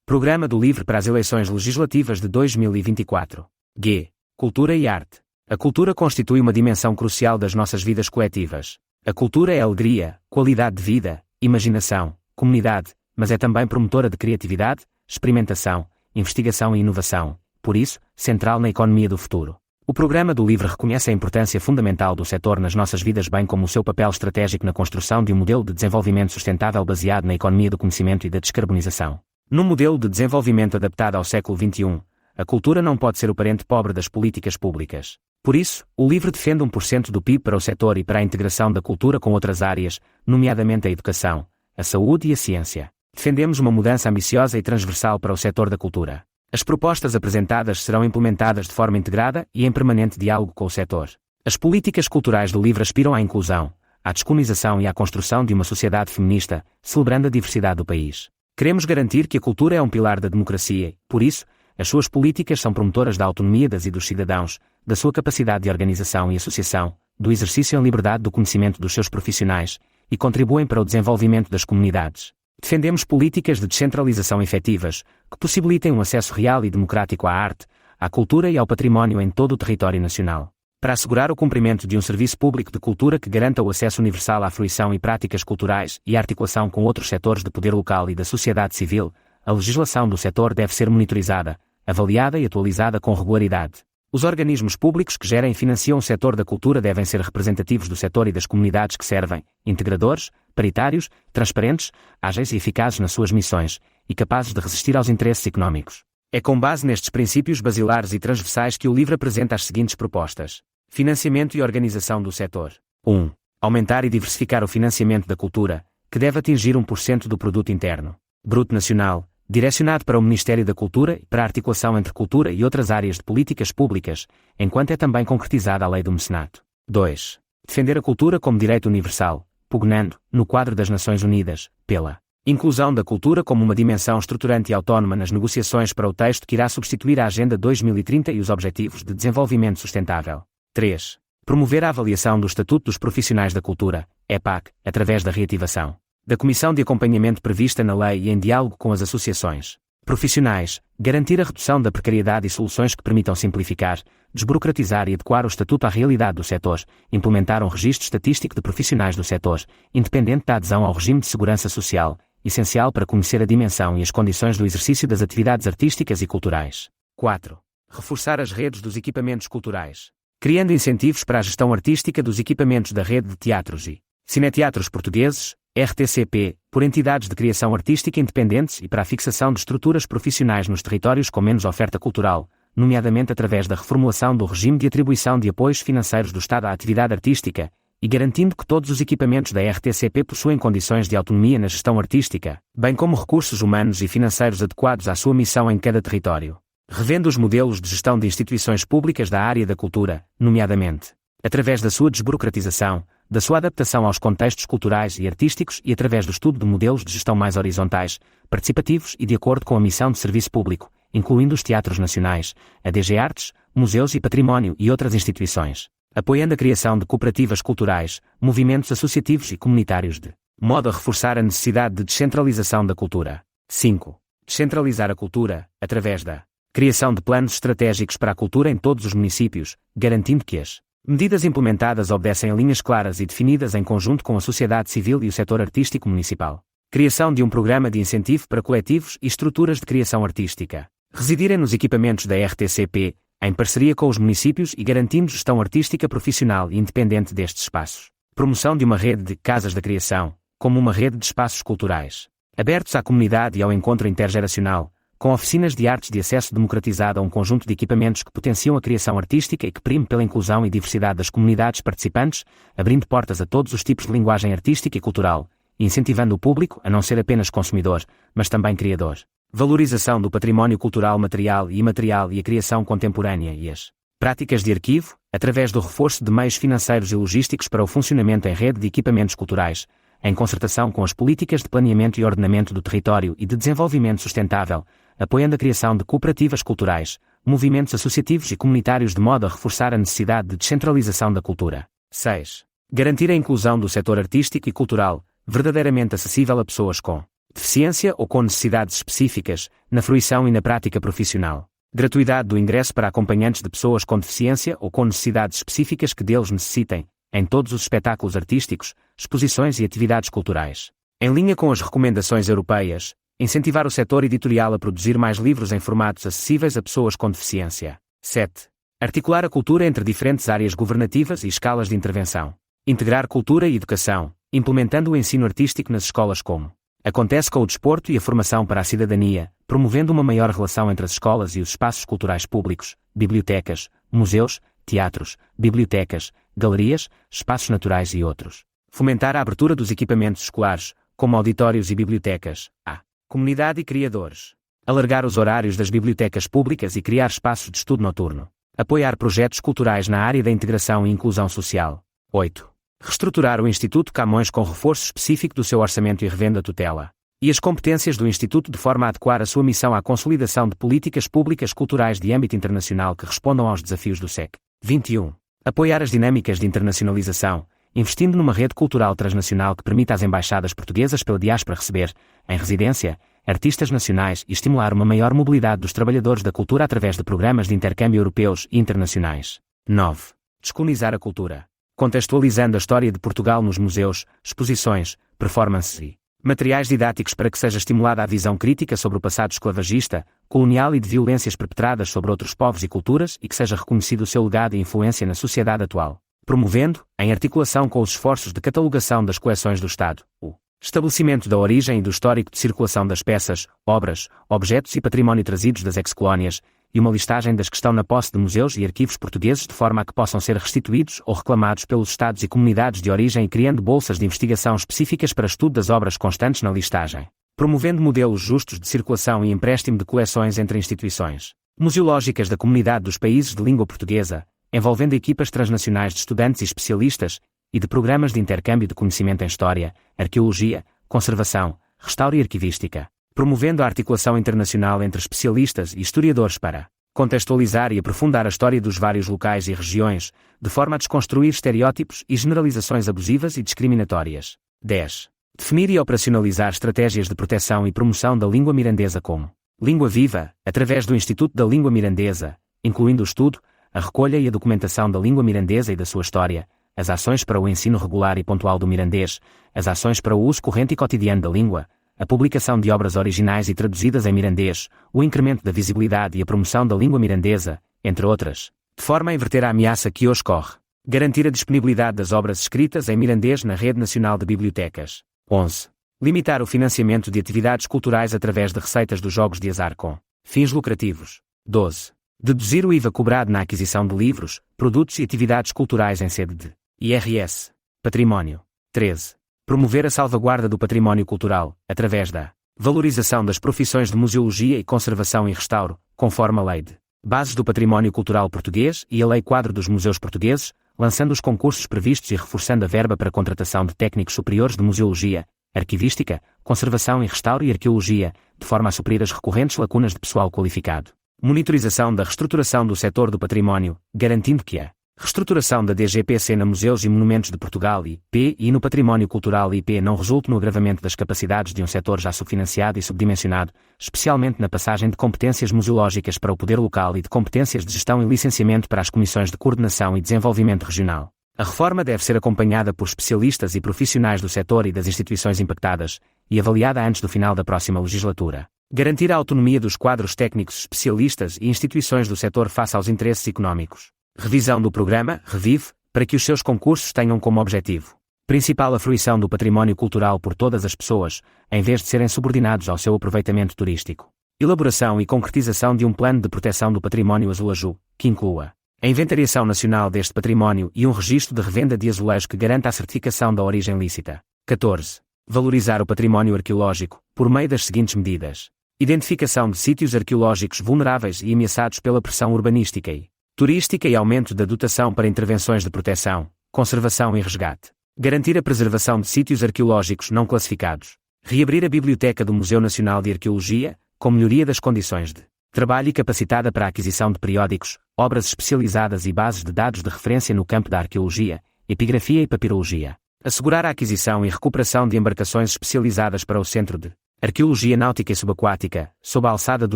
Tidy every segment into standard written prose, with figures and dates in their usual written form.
Programa do LIVRE para as eleições legislativas de 2024. G. Cultura e arte. A cultura constitui uma dimensão crucial das nossas vidas coletivas. A cultura é alegria, qualidade de vida, imaginação, comunidade, mas é também promotora de criatividade, experimentação, investigação e inovação, por isso, central na economia do futuro. O Programa do LIVRE reconhece a importância fundamental do setor nas nossas vidas, bem como o seu papel estratégico na construção de um modelo de desenvolvimento sustentável baseado na economia do conhecimento e da descarbonização. Num modelo de desenvolvimento adaptado ao século XXI, a cultura não pode ser o parente pobre das políticas públicas. Por isso, o LIVRE defende 1% do PIB para o setor e para a integração da cultura com outras áreas, nomeadamente a educação, a saúde e a ciência. Defendemos uma mudança ambiciosa e transversal para o setor da cultura. As propostas apresentadas serão implementadas de forma integrada e em permanente diálogo com o setor. As políticas culturais do LIVRE aspiram à inclusão, à descolonização e à construção de uma sociedade feminista, celebrando a diversidade do país. Queremos garantir que a cultura é um pilar da democracia, por isso, as suas políticas são promotoras da autonomia das e dos cidadãos, da sua capacidade de organização e associação, do exercício em liberdade do conhecimento dos seus profissionais, e contribuem para o desenvolvimento das comunidades. Defendemos políticas de descentralização efetivas, que possibilitem um acesso real e democrático à arte, à cultura e ao património em todo o território nacional. Para assegurar o cumprimento de um serviço público de cultura que garanta o acesso universal à fruição e práticas culturais e a articulação com outros setores de poder local e da sociedade civil, a legislação do setor deve ser monitorizada, avaliada e atualizada com regularidade. Os organismos públicos que gerem e financiam o setor da cultura devem ser representativos do setor e das comunidades que servem, integradores, paritários, transparentes, ágeis e eficazes nas suas missões, e capazes de resistir aos interesses económicos. É com base nestes princípios basilares e transversais que o LIVRE apresenta as seguintes propostas. Financiamento e organização do setor. 1. Aumentar e diversificar o financiamento da cultura, que deve atingir 1% do produto interno bruto nacional, direcionado para o Ministério da Cultura e para a articulação entre cultura e outras áreas de políticas públicas, enquanto é também concretizada a lei do mecenato. 2. Defender a cultura como direito universal, pugnando, no quadro das Nações Unidas, pela inclusão da cultura como uma dimensão estruturante e autónoma nas negociações para o texto que irá substituir a Agenda 2030 e os Objetivos de Desenvolvimento Sustentável. 3. Promover a avaliação do Estatuto dos Profissionais da Cultura, EPAC, através da reativação da Comissão de Acompanhamento prevista na lei e em diálogo com as associações profissionais, garantir a redução da precariedade e soluções que permitam simplificar, desburocratizar e adequar o Estatuto à realidade do setor, implementar um registro estatístico de profissionais do setor, independente da adesão ao regime de segurança social, essencial para conhecer a dimensão e as condições do exercício das atividades artísticas e culturais. 4. Reforçar as redes dos equipamentos culturais, criando incentivos para a gestão artística dos equipamentos da rede de teatros e cineteatros portugueses, RTCP, por entidades de criação artística independentes e para a fixação de estruturas profissionais nos territórios com menos oferta cultural, nomeadamente através da reformulação do regime de atribuição de apoios financeiros do Estado à atividade artística, e garantindo que todos os equipamentos da RTCP possuem condições de autonomia na gestão artística, bem como recursos humanos e financeiros adequados à sua missão em cada território. Revendo os modelos de gestão de instituições públicas da área da cultura, nomeadamente através da sua desburocratização, da sua adaptação aos contextos culturais e artísticos e através do estudo de modelos de gestão mais horizontais, participativos e de acordo com a missão de serviço público, incluindo os teatros nacionais, a DG Artes, museus e património e outras instituições, apoiando a criação de cooperativas culturais, movimentos associativos e comunitários de modo a reforçar a necessidade de descentralização da cultura. 5. Descentralizar a cultura, através da criação de planos estratégicos para a cultura em todos os municípios, garantindo que as medidas implementadas obedecem a linhas claras e definidas em conjunto com a sociedade civil e o setor artístico municipal. Criação de um programa de incentivo para coletivos e estruturas de criação artística. Residirem nos equipamentos da RTCP, em parceria com os municípios e garantindo gestão artística profissional e independente destes espaços. Promoção de uma rede de casas da criação, como uma rede de espaços culturais, abertos à comunidade e ao encontro intergeracional, com oficinas de artes de acesso democratizado a um conjunto de equipamentos que potenciam a criação artística e que prime pela inclusão e diversidade das comunidades participantes, abrindo portas a todos os tipos de linguagem artística e cultural, e incentivando o público a não ser apenas consumidor, mas também criador. Valorização do património cultural material e imaterial e a criação contemporânea e as práticas de arquivo, através do reforço de meios financeiros e logísticos para o funcionamento em rede de equipamentos culturais, em concertação com as políticas de planeamento e ordenamento do território e de desenvolvimento sustentável, apoiando a criação de cooperativas culturais, movimentos associativos e comunitários de modo a reforçar a necessidade de descentralização da cultura. 6. Garantir a inclusão do setor artístico e cultural, verdadeiramente acessível a pessoas com deficiência ou com necessidades específicas, na fruição e na prática profissional. Gratuidade do ingresso para acompanhantes de pessoas com deficiência ou com necessidades específicas que deles necessitem, em todos os espetáculos artísticos, exposições e atividades culturais. Em linha com as recomendações europeias, incentivar o setor editorial a produzir mais livros em formatos acessíveis a pessoas com deficiência. 7. Articular a cultura entre diferentes áreas governativas e escalas de intervenção. Integrar cultura e educação, implementando o ensino artístico nas escolas como acontece com o desporto e a formação para a cidadania, promovendo uma maior relação entre as escolas e os espaços culturais públicos, bibliotecas, museus, teatros, bibliotecas, galerias, espaços naturais e outros. Fomentar a abertura dos equipamentos escolares, como auditórios e bibliotecas, à comunidade e criadores. Alargar os horários das bibliotecas públicas e criar espaços de estudo noturno. Apoiar projetos culturais na área da integração e inclusão social. 8. Reestruturar o Instituto Camões com reforço específico do seu orçamento e revenda tutela. E as competências do Instituto de forma a adequar a sua missão à consolidação de políticas públicas culturais de âmbito internacional que respondam aos desafios do século 21. Apoiar as dinâmicas de internacionalização, investindo numa rede cultural transnacional que permita às embaixadas portuguesas pela diáspora receber, em residência, artistas nacionais e estimular uma maior mobilidade dos trabalhadores da cultura através de programas de intercâmbio europeus e internacionais. 9. Descolonizar a cultura. Contextualizando a história de Portugal nos museus, exposições, performances e materiais didáticos para que seja estimulada a visão crítica sobre o passado esclavagista, colonial e de violências perpetradas sobre outros povos e culturas e que seja reconhecido o seu legado e influência na sociedade atual. Promovendo, em articulação com os esforços de catalogação das coleções do Estado, o estabelecimento da origem e do histórico de circulação das peças, obras, objetos e património trazidos das ex-colónias, e uma listagem das que estão na posse de museus e arquivos portugueses de forma a que possam ser restituídos ou reclamados pelos Estados e comunidades de origem e criando bolsas de investigação específicas para estudo das obras constantes na listagem. Promovendo modelos justos de circulação e empréstimo de coleções entre instituições museológicas da comunidade dos países de língua portuguesa, envolvendo equipas transnacionais de estudantes e especialistas, e de programas de intercâmbio de conhecimento em história, arqueologia, conservação, restauro e arquivística. Promovendo a articulação internacional entre especialistas e historiadores para contextualizar e aprofundar a história dos vários locais e regiões, de forma a desconstruir estereótipos e generalizações abusivas e discriminatórias. 10. Definir e operacionalizar estratégias de proteção e promoção da língua mirandesa como língua viva, através do Instituto da Língua Mirandesa, incluindo o estudo, a recolha e a documentação da língua mirandesa e da sua história, as ações para o ensino regular e pontual do mirandês, as ações para o uso corrente e cotidiano da língua, a publicação de obras originais e traduzidas em mirandês, o incremento da visibilidade e a promoção da língua mirandesa, entre outras, de forma a inverter a ameaça que hoje corre. Garantir a disponibilidade das obras escritas em mirandês na Rede Nacional de Bibliotecas. 11. Limitar o financiamento de atividades culturais através de receitas dos jogos de azar com fins lucrativos. 12. Deduzir o IVA cobrado na aquisição de livros, produtos e atividades culturais em sede de IRS. Património. 13. Promover a salvaguarda do património cultural, através da valorização das profissões de museologia e conservação e restauro, conforme a Lei de Bases do Património Cultural Português e a Lei Quadro dos Museus Portugueses, lançando os concursos previstos e reforçando a verba para a contratação de técnicos superiores de museologia, arquivística, conservação e restauro e arqueologia, de forma a suprir as recorrentes lacunas de pessoal qualificado. Monitorização da reestruturação do setor do património, garantindo que a reestruturação da DGPC na Museus e Monumentos de Portugal (IP) e no Património Cultural (IP) não resulte no agravamento das capacidades de um setor já subfinanciado e subdimensionado, especialmente na passagem de competências museológicas para o poder local e de competências de gestão e licenciamento para as comissões de coordenação e desenvolvimento regional. A reforma deve ser acompanhada por especialistas e profissionais do setor e das instituições impactadas, e avaliada antes do final da próxima legislatura. Garantir a autonomia dos quadros técnicos especialistas e instituições do setor face aos interesses económicos. Revisão do programa Revive, para que os seus concursos tenham como objetivo principal a fruição do património cultural por todas as pessoas, em vez de serem subordinados ao seu aproveitamento turístico. Elaboração e concretização de um plano de proteção do património azulejo, que inclua a inventariação nacional deste património e um registro de revenda de azulejo que garanta a certificação da origem lícita. 14. Valorizar o património arqueológico, por meio das seguintes medidas: identificação de sítios arqueológicos vulneráveis e ameaçados pela pressão urbanística e turística e aumento da dotação para intervenções de proteção, conservação e resgate. Garantir a preservação de sítios arqueológicos não classificados. Reabrir a Biblioteca do Museu Nacional de Arqueologia, com melhoria das condições de trabalho e capacitada para a aquisição de periódicos, obras especializadas e bases de dados de referência no campo da arqueologia, epigrafia e papirologia. Assegurar a aquisição e recuperação de embarcações especializadas para o Centro de Arqueologia náutica e subaquática, sob a alçada do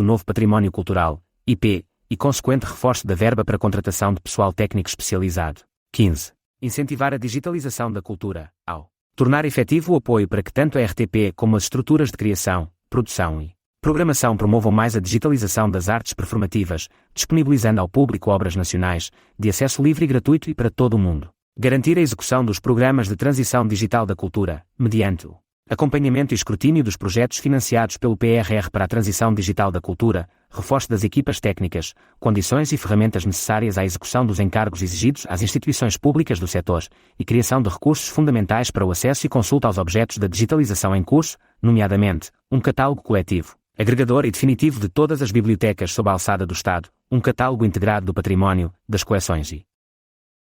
novo património cultural, IP, e consequente reforço da verba para contratação de pessoal técnico especializado. 15. Incentivar a digitalização da cultura, ao tornar efetivo o apoio para que tanto a RTP como as estruturas de criação, produção e programação promovam mais a digitalização das artes performativas, disponibilizando ao público obras nacionais, de acesso livre e gratuito e para todo o mundo. Garantir a execução dos programas de transição digital da cultura, mediante o acompanhamento e escrutínio dos projetos financiados pelo PRR para a transição digital da cultura, reforço das equipas técnicas, condições e ferramentas necessárias à execução dos encargos exigidos às instituições públicas do setor, e criação de recursos fundamentais para o acesso e consulta aos objetos da digitalização em curso, nomeadamente, um catálogo coletivo, agregador e definitivo de todas as bibliotecas sob a alçada do Estado, um catálogo integrado do património, das coleções e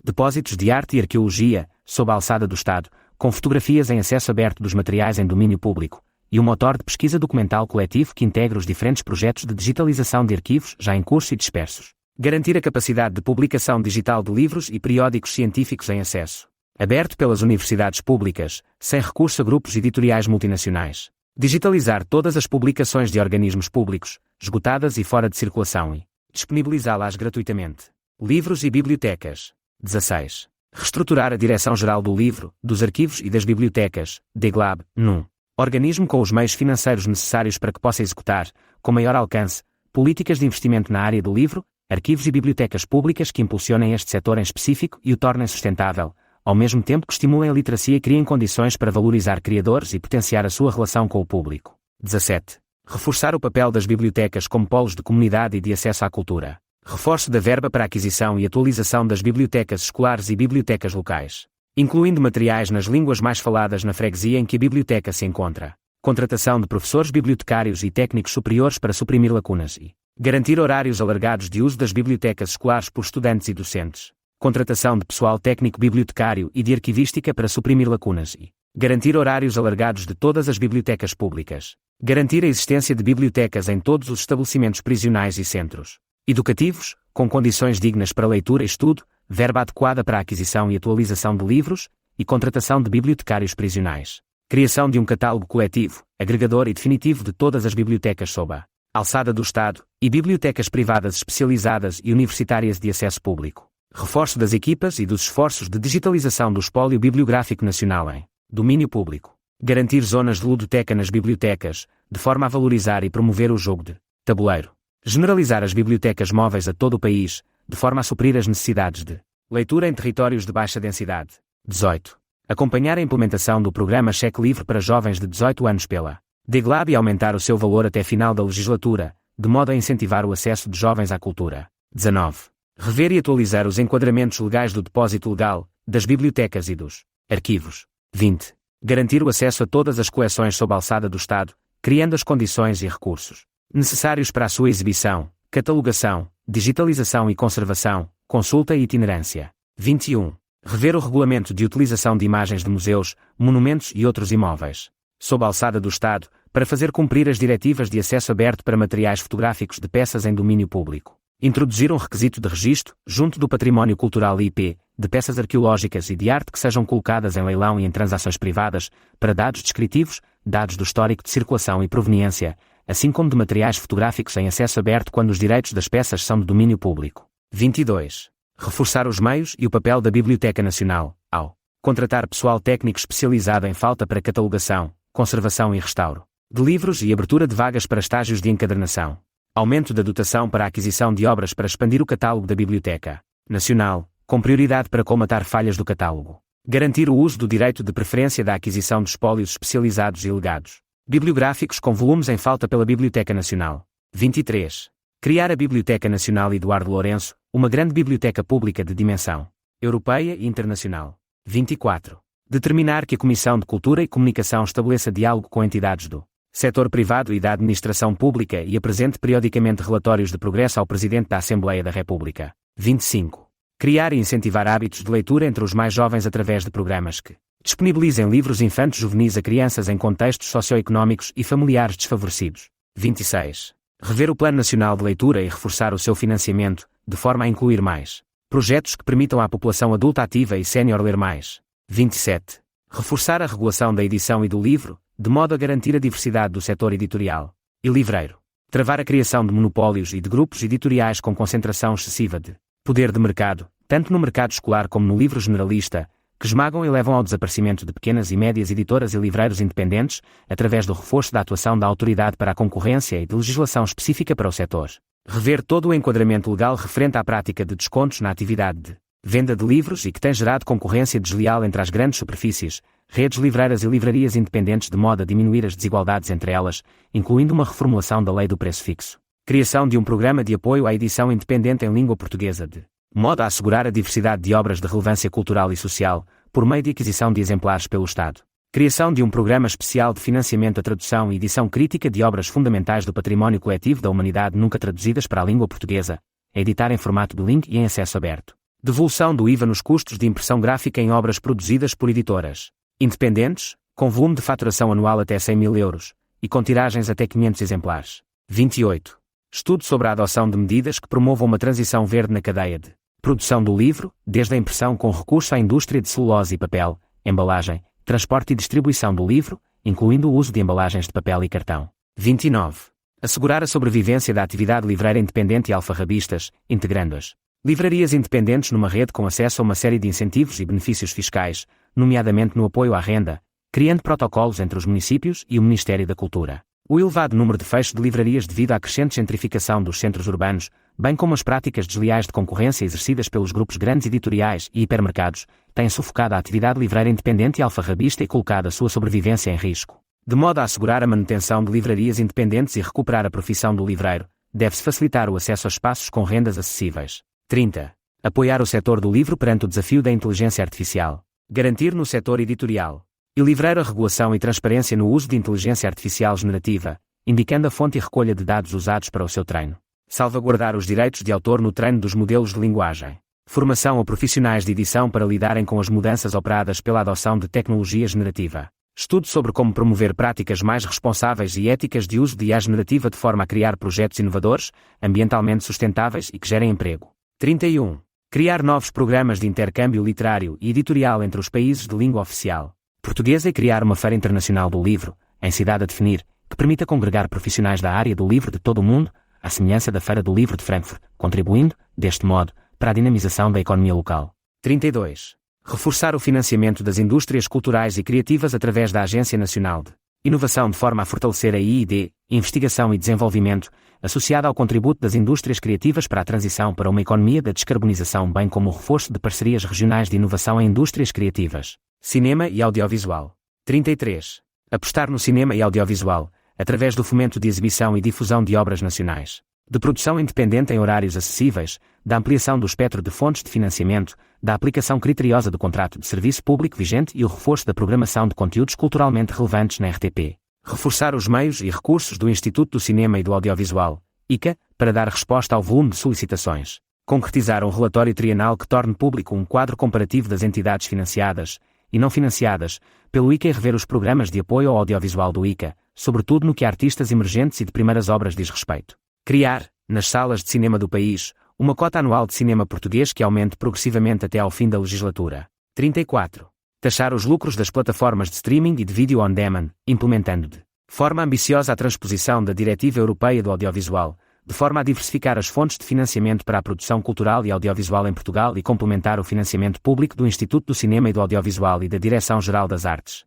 depósitos de arte e arqueologia, sob a alçada do Estado, com fotografias em acesso aberto dos materiais em domínio público, e um motor de pesquisa documental coletivo que integra os diferentes projetos de digitalização de arquivos já em curso e dispersos. Garantir a capacidade de publicação digital de livros e periódicos científicos em acesso aberto pelas universidades públicas, sem recurso a grupos editoriais multinacionais. Digitalizar todas as publicações de organismos públicos, esgotadas e fora de circulação e disponibilizá-las gratuitamente. Livros e bibliotecas. 16. Reestruturar a Direção-Geral do Livro, dos Arquivos e das Bibliotecas, DGLAB, num organismo com os meios financeiros necessários para que possa executar, com maior alcance, políticas de investimento na área do livro, arquivos e bibliotecas públicas que impulsionem este setor em específico e o tornem sustentável, ao mesmo tempo que estimulem a literacia e criem condições para valorizar criadores e potenciar a sua relação com o público. 17. Reforçar o papel das bibliotecas como polos de comunidade e de acesso à cultura. Reforço da verba para a aquisição e atualização das bibliotecas escolares e bibliotecas locais, incluindo materiais nas línguas mais faladas na freguesia em que a biblioteca se encontra. Contratação de professores bibliotecários e técnicos superiores para suprimir lacunas e garantir horários alargados de uso das bibliotecas escolares por estudantes e docentes. Contratação de pessoal técnico bibliotecário e de arquivística para suprimir lacunas e garantir horários alargados de todas as bibliotecas públicas. Garantir a existência de bibliotecas em todos os estabelecimentos prisionais e centros educativos, com condições dignas para leitura e estudo, verba adequada para a aquisição e atualização de livros, e contratação de bibliotecários prisionais. Criação de um catálogo coletivo, agregador e definitivo de todas as bibliotecas sob a alçada do Estado, e bibliotecas privadas especializadas e universitárias de acesso público. Reforço das equipas e dos esforços de digitalização do espólio bibliográfico nacional em domínio público. Garantir zonas de ludoteca nas bibliotecas, de forma a valorizar e promover o jogo de tabuleiro. Generalizar as bibliotecas móveis a todo o país, de forma a suprir as necessidades de leitura em territórios de baixa densidade. 18. Acompanhar a implementação do programa Cheque Livre para jovens de 18 anos pela DGLAB e aumentar o seu valor até final da legislatura, de modo a incentivar o acesso de jovens à cultura. 19. Rever e atualizar os enquadramentos legais do depósito legal, das bibliotecas e dos arquivos. 20. Garantir o acesso a todas as coleções sob a alçada do Estado, criando as condições e recursos necessários para a sua exibição, catalogação, digitalização e conservação, consulta e itinerância. 21. Rever o regulamento de utilização de imagens de museus, monumentos e outros imóveis, sob a alçada do Estado, para fazer cumprir as diretivas de acesso aberto para materiais fotográficos de peças em domínio público. Introduzir um requisito de registro, junto do património cultural IP, de peças arqueológicas e de arte que sejam colocadas em leilão e em transações privadas, para dados descritivos, dados do histórico de circulação e proveniência, assim como de materiais fotográficos em acesso aberto quando os direitos das peças são de domínio público. 22. Reforçar os meios e o papel da Biblioteca Nacional, ao contratar pessoal técnico especializado em falta para catalogação, conservação e restauro de livros e abertura de vagas para estágios de encadernação. Aumento da dotação para a aquisição de obras para expandir o catálogo da Biblioteca Nacional, com prioridade para colmatar falhas do catálogo. Garantir o uso do direito de preferência da aquisição de espólios especializados e legados bibliográficos com volumes em falta pela Biblioteca Nacional. 23. Criar a Biblioteca Nacional Eduardo Lourenço, uma grande biblioteca pública de dimensão europeia e internacional. 24. Determinar que a Comissão de Cultura e Comunicação estabeleça diálogo com entidades do setor privado e da administração pública e apresente periodicamente relatórios de progresso ao Presidente da Assembleia da República. 25. Criar e incentivar hábitos de leitura entre os mais jovens através de programas que disponibilizem livros infantos juvenis a crianças em contextos socioeconómicos e familiares desfavorecidos. 26. Rever o Plano Nacional de Leitura e reforçar o seu financiamento, de forma a incluir mais projetos que permitam à população adulta ativa e sénior ler mais. 27. Reforçar a regulação da edição e do livro, de modo a garantir a diversidade do setor editorial e livreiro. Travar a criação de monopólios e de grupos editoriais com concentração excessiva de poder de mercado, tanto no mercado escolar como no livro generalista, que esmagam e levam ao desaparecimento de pequenas e médias editoras e livreiros independentes, através do reforço da atuação da autoridade para a concorrência e de legislação específica para o setor. Rever todo o enquadramento legal referente à prática de descontos na atividade de venda de livros e que tem gerado concorrência desleal entre as grandes superfícies, redes livreiras e livrarias independentes de modo a diminuir as desigualdades entre elas, incluindo uma reformulação da lei do preço fixo. Criação de um programa de apoio à edição independente em língua portuguesa de modo a assegurar a diversidade de obras de relevância cultural e social, por meio de aquisição de exemplares pelo Estado. Criação de um programa especial de financiamento à tradução e edição crítica de obras fundamentais do património coletivo da humanidade nunca traduzidas para a língua portuguesa, a editar em formato bilíngue e em acesso aberto. Devolução do IVA nos custos de impressão gráfica em obras produzidas por editoras independentes, com volume de faturação anual até 100 mil euros, e com tiragens até 500 exemplares. 28. Estudo sobre a adoção de medidas que promovam uma transição verde na cadeia de produção do livro, desde a impressão com recurso à indústria de celulose e papel, embalagem, transporte e distribuição do livro, incluindo o uso de embalagens de papel e cartão. 29. Assegurar a sobrevivência da atividade livreira independente e alfarrabistas, integrando-as livrarias independentes numa rede com acesso a uma série de incentivos e benefícios fiscais, nomeadamente no apoio à renda, criando protocolos entre os municípios e o Ministério da Cultura. O elevado número de fechos de livrarias devido à crescente gentrificação dos centros urbanos, bem como as práticas desleais de concorrência exercidas pelos grupos grandes editoriais e hipermercados, têm sufocado a atividade livreira independente e alfarrabista e colocado a sua sobrevivência em risco. De modo a assegurar a manutenção de livrarias independentes e recuperar a profissão do livreiro, deve-se facilitar o acesso a espaços com rendas acessíveis. 30. Apoiar o setor do livro perante o desafio da inteligência artificial. Garantir no setor editorial e livreiro a regulação e transparência no uso de inteligência artificial generativa, indicando a fonte e recolha de dados usados para o seu treino. Salvaguardar os direitos de autor no treino dos modelos de linguagem. Formação a profissionais de edição para lidarem com as mudanças operadas pela adoção de tecnologia generativa. Estudo sobre como promover práticas mais responsáveis e éticas de uso de IA generativa de forma a criar projetos inovadores, ambientalmente sustentáveis e que gerem emprego. 31. Criar novos programas de intercâmbio literário e editorial entre os países de língua oficial portuguesa e criar uma feira internacional do livro, em cidade a definir, que permita congregar profissionais da área do livro de todo o mundo, à semelhança da Feira do Livro de Frankfurt, contribuindo, deste modo, para a dinamização da economia local. 32. Reforçar o financiamento das indústrias culturais e criativas através da Agência Nacional de Inovação de forma a fortalecer a I+D, Investigação e Desenvolvimento, associada ao contributo das indústrias criativas para a transição para uma economia da descarbonização, bem como o reforço de parcerias regionais de inovação em indústrias criativas. Cinema e audiovisual. 33. Apostar no cinema e audiovisual, através do fomento de exibição e difusão de obras nacionais, de produção independente em horários acessíveis, da ampliação do espectro de fontes de financiamento, da aplicação criteriosa do contrato de serviço público vigente e o reforço da programação de conteúdos culturalmente relevantes na RTP. Reforçar os meios e recursos do Instituto do Cinema e do Audiovisual, ICA, para dar resposta ao volume de solicitações. Concretizar um relatório trienal que torne público um quadro comparativo das entidades financiadas e não financiadas pelo ICA e rever os programas de apoio ao audiovisual do ICA, sobretudo no que a artistas emergentes e de primeiras obras diz respeito. Criar, nas salas de cinema do país, uma cota anual de cinema português que aumente progressivamente até ao fim da legislatura. 34. Taxar os lucros das plataformas de streaming e de vídeo on demand, implementando de forma ambiciosa a transposição da Diretiva Europeia do Audiovisual, de forma a diversificar as fontes de financiamento para a produção cultural e audiovisual em Portugal e complementar o financiamento público do Instituto do Cinema e do Audiovisual e da Direção-Geral das Artes.